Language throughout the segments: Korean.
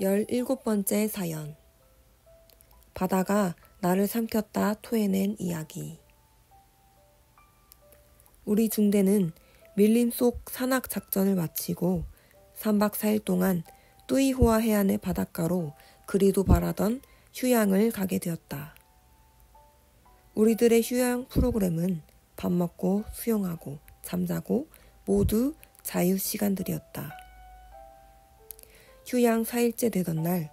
17번째 사연. 바다가 나를 삼켰다 토해낸 이야기. 우리 중대는 밀림 속 산악 작전을 마치고 3박 4일 동안 뚜이호아 해안의 바닷가로 그리도 바라던 휴양을 가게 되었다. 우리들의 휴양 프로그램은 밥 먹고 수영하고 잠자고 모두 자유시간들이었다. 휴양 4일째 되던 날,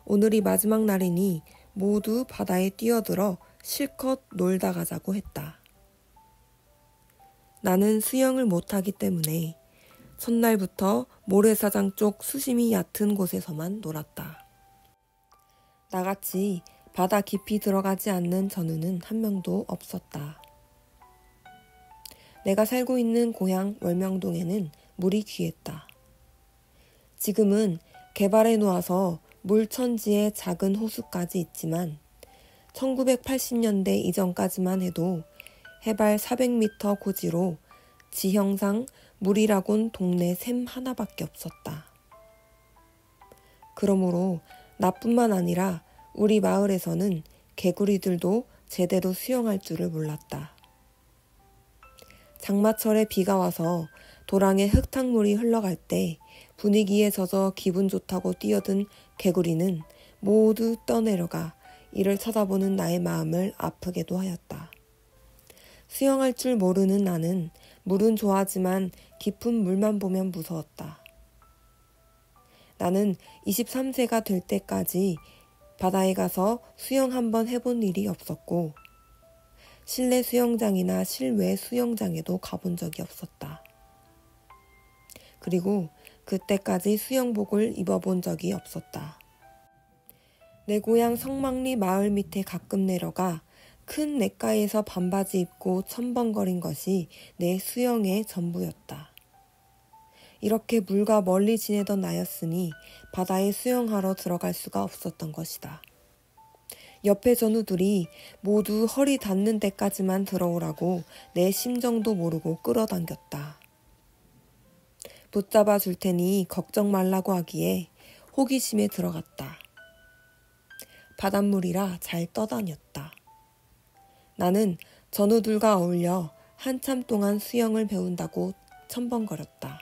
오늘이 마지막 날이니 모두 바다에 뛰어들어 실컷 놀다 가자고 했다. 나는 수영을 못하기 때문에 첫날부터 모래사장 쪽 수심이 얕은 곳에서만 놀았다. 나같이 바다 깊이 들어가지 않는 전우는 한 명도 없었다. 내가 살고 있는 고향 월명동에는 물이 귀했다. 지금은 개발해 놓아서 물천지에 작은 호수까지 있지만 1980년대 이전까지만 해도 해발 400m 고지로 지형상 물이라곤 동네 샘 하나밖에 없었다. 그러므로 나뿐만 아니라 우리 마을에서는 개구리들도 제대로 수영할 줄을 몰랐다. 장마철에 비가 와서 도랑에 흙탕물이 흘러갈 때 분위기에 젖어 기분 좋다고 뛰어든 개구리는 모두 떠내려가 이를 쳐다보는 나의 마음을 아프게도 하였다. 수영할 줄 모르는 나는 물은 좋아하지만 깊은 물만 보면 무서웠다. 나는 23세가 될 때까지 바다에 가서 수영 한번 해본 일이 없었고 실내 수영장이나 실외 수영장에도 가본 적이 없었다. 그리고 그때까지 수영복을 입어본 적이 없었다. 내 고향 성막리 마을 밑에 가끔 내려가 큰 냇가에서 반바지 입고 첨벙거린 것이 내 수영의 전부였다. 이렇게 물과 멀리 지내던 나였으니 바다에 수영하러 들어갈 수가 없었던 것이다. 옆에 전우들이 모두 허리 닿는 데까지만 들어오라고 내 심정도 모르고 끌어당겼다. 붙잡아 줄 테니 걱정 말라고 하기에 호기심에 들어갔다. 바닷물이라 잘 떠다녔다. 나는 전우들과 어울려 한참 동안 수영을 배운다고 첨벙거렸다.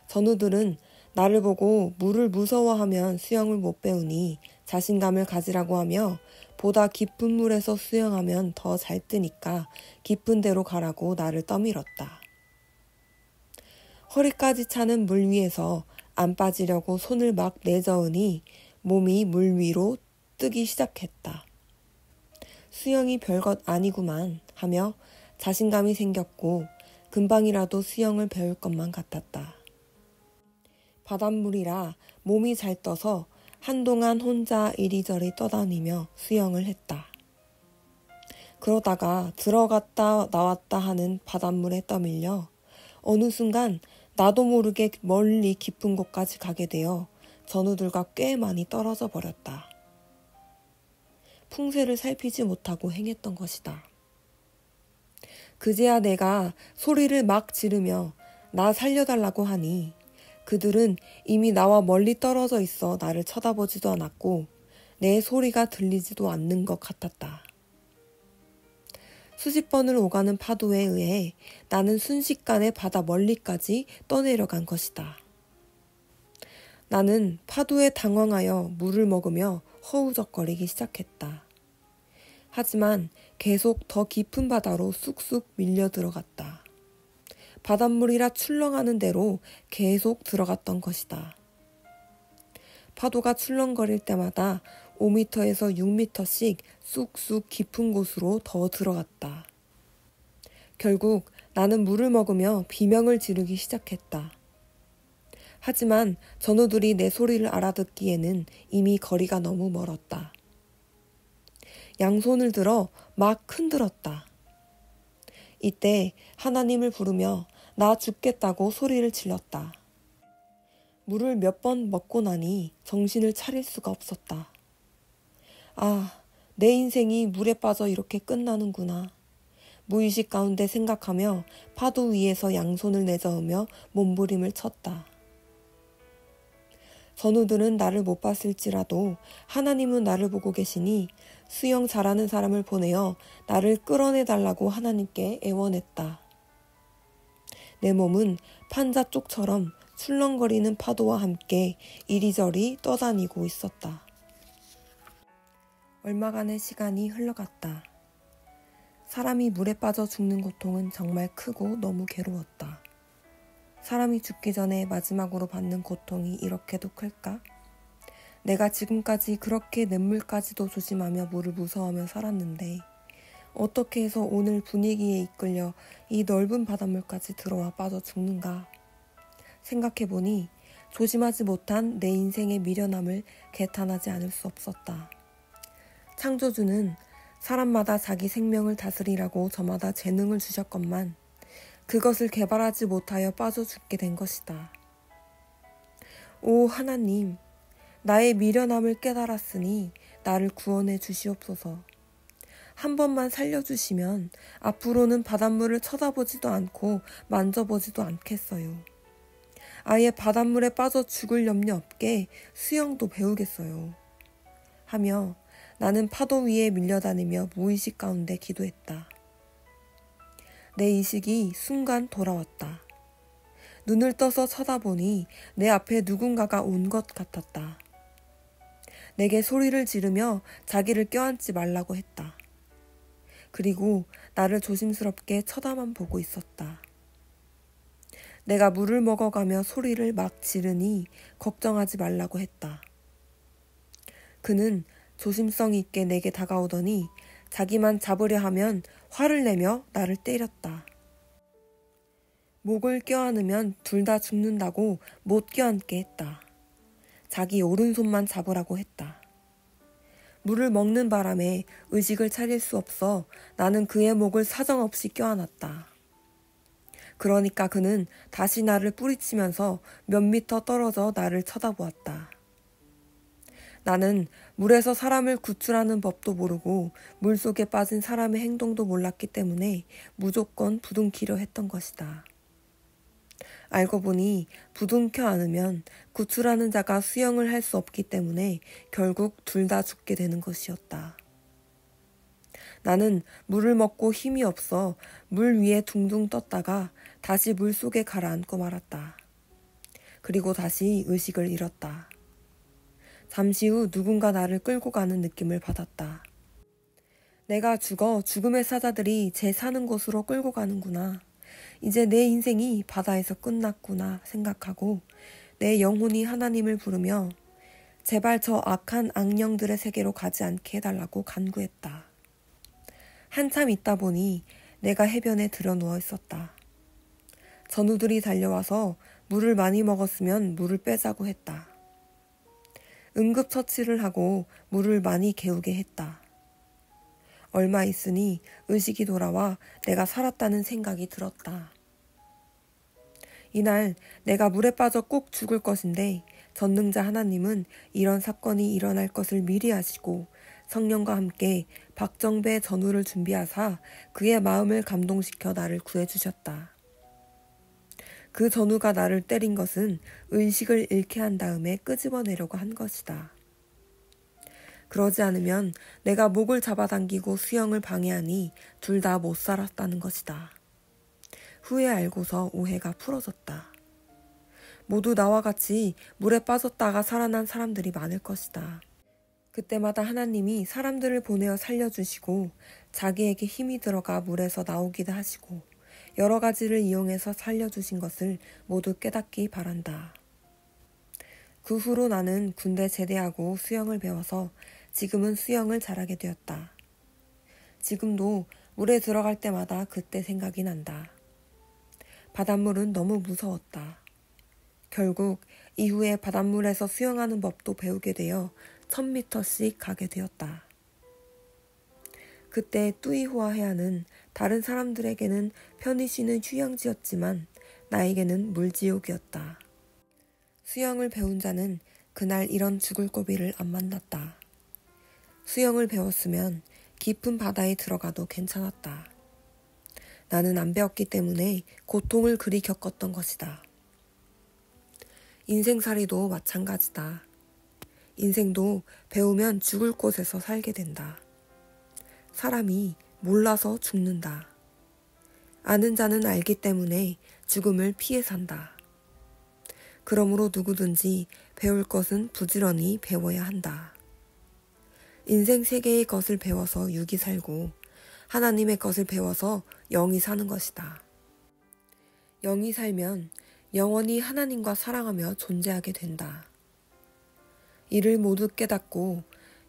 전우들은 나를 보고 물을 무서워하면 수영을 못 배우니 자신감을 가지라고 하며 보다 깊은 물에서 수영하면 더 잘 뜨니까 깊은 데로 가라고 나를 떠밀었다. 허리까지 차는 물 위에서 안 빠지려고 손을 막 내저으니 몸이 물 위로 뜨기 시작했다. 수영이 별것 아니구만 하며 자신감이 생겼고 금방이라도 수영을 배울 것만 같았다. 바닷물이라 몸이 잘 떠서 한동안 혼자 이리저리 떠다니며 수영을 했다. 그러다가 들어갔다 나왔다 하는 바닷물에 떠밀려 어느 순간 나도 모르게 멀리 깊은 곳까지 가게 되어 전우들과 꽤 많이 떨어져 버렸다. 풍세를 살피지 못하고 행했던 것이다. 그제야 내가 소리를 막 지르며 나 살려달라고 하니 그들은 이미 나와 멀리 떨어져 있어 나를 쳐다보지도 않았고 내 소리가 들리지도 않는 것 같았다. 수십 번을 오가는 파도에 의해 나는 순식간에 바다 멀리까지 떠내려간 것이다. 나는 파도에 당황하여 물을 먹으며 허우적거리기 시작했다. 하지만 계속 더 깊은 바다로 쑥쑥 밀려 들어갔다. 바닷물이라 출렁하는 대로 계속 들어갔던 것이다. 파도가 출렁거릴 때마다 5m에서 6m씩 쑥쑥 깊은 곳으로 더 들어갔다. 결국 나는 물을 먹으며 비명을 지르기 시작했다. 하지만 전우들이 내 소리를 알아듣기에는 이미 거리가 너무 멀었다. 양손을 들어 막 흔들었다. 이때 하나님을 부르며 나 죽겠다고 소리를 질렀다. 물을 몇 번 먹고 나니 정신을 차릴 수가 없었다. 아, 내 인생이 물에 빠져 이렇게 끝나는구나. 무의식 가운데 생각하며 파도 위에서 양손을 내저으며 몸부림을 쳤다. 전우들은 나를 못 봤을지라도 하나님은 나를 보고 계시니 수영 잘하는 사람을 보내어 나를 끌어내달라고 하나님께 애원했다. 내 몸은 판자 쪽처럼 출렁거리는 파도와 함께 이리저리 떠다니고 있었다. 얼마간의 시간이 흘러갔다. 사람이 물에 빠져 죽는 고통은 정말 크고 너무 괴로웠다. 사람이 죽기 전에 마지막으로 받는 고통이 이렇게도 클까? 내가 지금까지 그렇게 냇물까지도 조심하며 물을 무서워하며 살았는데 어떻게 해서 오늘 분위기에 이끌려 이 넓은 바닷물까지 들어와 빠져 죽는가? 생각해보니 조심하지 못한 내 인생의 미련함을 개탄하지 않을 수 없었다. 창조주는 사람마다 자기 생명을 다스리라고 저마다 재능을 주셨건만 그것을 개발하지 못하여 빠져 죽게 된 것이다. 오 하나님, 나의 미련함을 깨달았으니 나를 구원해 주시옵소서. 한 번만 살려주시면 앞으로는 바닷물을 쳐다보지도 않고 만져보지도 않겠어요. 아예 바닷물에 빠져 죽을 염려 없게 수영도 배우겠어요. 하며 나는 파도 위에 밀려다니며 무의식 가운데 기도했다. 내 의식이 순간 돌아왔다. 눈을 떠서 쳐다보니 내 앞에 누군가가 온 것 같았다. 내게 소리를 지르며 자기를 껴안지 말라고 했다. 그리고 나를 조심스럽게 쳐다만 보고 있었다. 내가 물을 먹어가며 소리를 막 지르니 걱정하지 말라고 했다. 그는 조심성 있게 내게 다가오더니 자기만 잡으려 하면 화를 내며 나를 때렸다. 목을 껴안으면 둘 다 죽는다고 못 껴안게 했다. 자기 오른손만 잡으라고 했다. 물을 먹는 바람에 의식을 차릴 수 없어 나는 그의 목을 사정없이 껴안았다. 그러니까 그는 다시 나를 뿌리치면서 몇 미터 떨어져 나를 쳐다보았다. 나는 물에서 사람을 구출하는 법도 모르고 물속에 빠진 사람의 행동도 몰랐기 때문에 무조건 부둥키려 했던 것이다. 알고 보니 부둥켜 안으면 구출하는 자가 수영을 할 수 없기 때문에 결국 둘 다 죽게 되는 것이었다. 나는 물을 먹고 힘이 없어 물 위에 둥둥 떴다가 다시 물속에 가라앉고 말았다. 그리고 다시 의식을 잃었다. 잠시 후 누군가 나를 끌고 가는 느낌을 받았다. 내가 죽어 죽음의 사자들이 제 사는 곳으로 끌고 가는구나. 이제 내 인생이 바다에서 끝났구나 생각하고 내 영혼이 하나님을 부르며 제발 저 악한 악령들의 세계로 가지 않게 해달라고 간구했다. 한참 있다 보니 내가 해변에 들어 누워 있었다. 전우들이 달려와서 물을 많이 먹었으면 물을 빼자고 했다. 응급처치를 하고 물을 많이 개우게 했다. 얼마 있으니 의식이 돌아와 내가 살았다는 생각이 들었다. 이날 내가 물에 빠져 꼭 죽을 것인데 전능자 하나님은 이런 사건이 일어날 것을 미리 아시고 성령과 함께 박정배 전우를 준비하사 그의 마음을 감동시켜 나를 구해주셨다. 그 전우가 나를 때린 것은 의식을 잃게 한 다음에 끄집어내려고 한 것이다. 그러지 않으면 내가 목을 잡아당기고 수영을 방해하니 둘 다 못 살았다는 것이다. 후에 알고서 오해가 풀어졌다. 모두 나와 같이 물에 빠졌다가 살아난 사람들이 많을 것이다. 그때마다 하나님이 사람들을 보내어 살려주시고 자기에게 힘이 들어가 물에서 나오기도 하시고 여러 가지를 이용해서 살려주신 것을 모두 깨닫기 바란다. 그 후로 나는 군대 제대하고 수영을 배워서 지금은 수영을 잘하게 되었다. 지금도 물에 들어갈 때마다 그때 생각이 난다. 바닷물은 너무 무서웠다. 결국 이후에 바닷물에서 수영하는 법도 배우게 되어 1000m씩 가게 되었다. 그때 뚜이호아 해안은 다른 사람들에게는 편히 쉬는 휴양지였지만 나에게는 물지옥이었다. 수영을 배운 자는 그날 이런 죽을 고비를 안 만났다. 수영을 배웠으면 깊은 바다에 들어가도 괜찮았다. 나는 안 배웠기 때문에 고통을 그리 겪었던 것이다. 인생살이도 마찬가지다. 인생도 배우면 죽을 곳에서 살게 된다. 사람이 몰라서 죽는다. 아는 자는 알기 때문에 죽음을 피해 산다. 그러므로 누구든지 배울 것은 부지런히 배워야 한다. 인생 세계의 것을 배워서 육이 살고 하나님의 것을 배워서 영이 사는 것이다. 영이 살면 영원히 하나님과 사랑하며 존재하게 된다. 이를 모두 깨닫고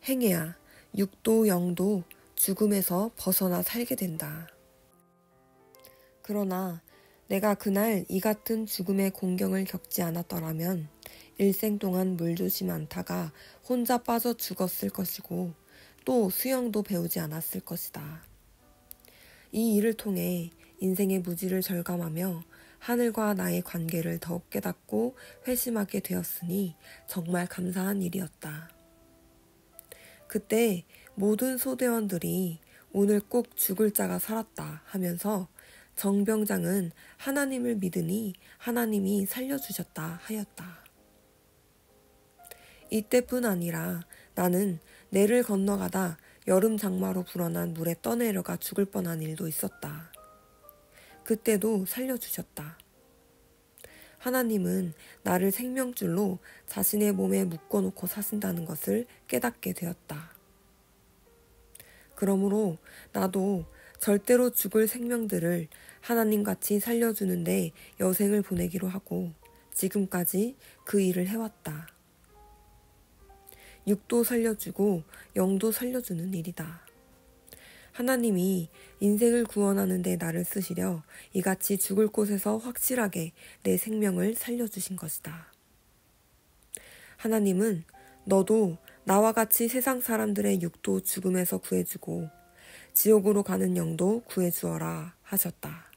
행해야 육도 영도 죽음에서 벗어나 살게 된다. 그러나 내가 그날 이 같은 죽음의 공경을 겪지 않았더라면 일생 동안 물조심 않다가 혼자 빠져 죽었을 것이고 또 수영도 배우지 않았을 것이다. 이 일을 통해 인생의 무지를 절감하며 하늘과 나의 관계를 더욱 깨닫고 회심하게 되었으니 정말 감사한 일이었다. 그때 모든 소대원들이 오늘 꼭 죽을 자가 살았다 하면서 정병장은 하나님을 믿으니 하나님이 살려주셨다 하였다. 이때뿐 아니라 나는 내를 건너가다 여름 장마로 불어난 물에 떠내려가 죽을 뻔한 일도 있었다. 그때도 살려주셨다. 하나님은 나를 생명줄로 자신의 몸에 묶어놓고 사신다는 것을 깨닫게 되었다. 그러므로 나도 절대로 죽을 생명들을 하나님같이 살려주는데 여생을 보내기로 하고 지금까지 그 일을 해왔다. 육도 살려주고 영도 살려주는 일이다. 하나님이 인생을 구원하는 데 나를 쓰시려 이같이 죽을 곳에서 확실하게 내 생명을 살려주신 것이다. 하나님은 너도 나와 같이 세상 사람들의 육도 죽음에서 구해주고 지옥으로 가는 영도 구해주어라 하셨다.